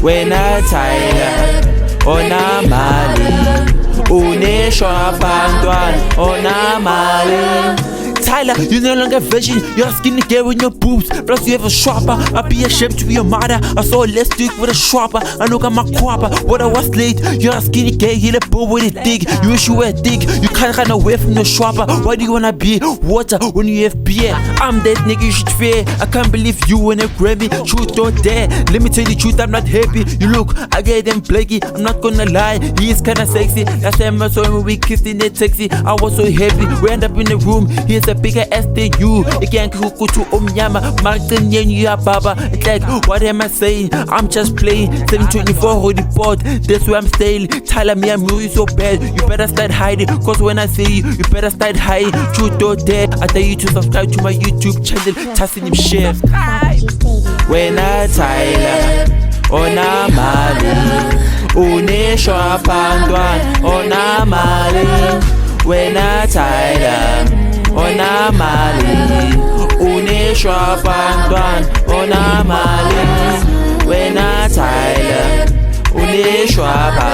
wena Tyler onamali uneshwapa ntwana onamali. Tyler, you're no longer a virgin, you're a skinny girl with your boobs. Plus you have a shopper, I'd be ashamed to be your mother. I saw a less dick with a shopper, I look at my quapper. What I was late, you're a skinny girl, you're a boy with a dick. You wish you were a dick, you can't run away from your shopper. Why do you wanna be water when you have beer? I'm that nigga you should fear. I can't believe you win a Grammy, truth or dare. Let me tell you the truth, I'm not happy. You look, I get them flaky, I'm not gonna lie, he is kinda sexy. Last time I saw him we kissed in the taxi, I was so happy. We end up in the room, he's a bigger ass than you. Again, kuku to omnyama, Martin ya baba. It's like, what am I saying? I'm just playing. 724 holy board, that's where I'm staying. Tyler, me, I'm really so bad. You better start hiding, cause when I say you better start hiding. Truth or dare, I tell you to subscribe to my YouTube channel. Tossing him share. When I Tyler, onamali, uneshwapa ntwana onamali. When I Tyler onamali uneshwapa ntwana onamali. Wena Tyler uneshwapa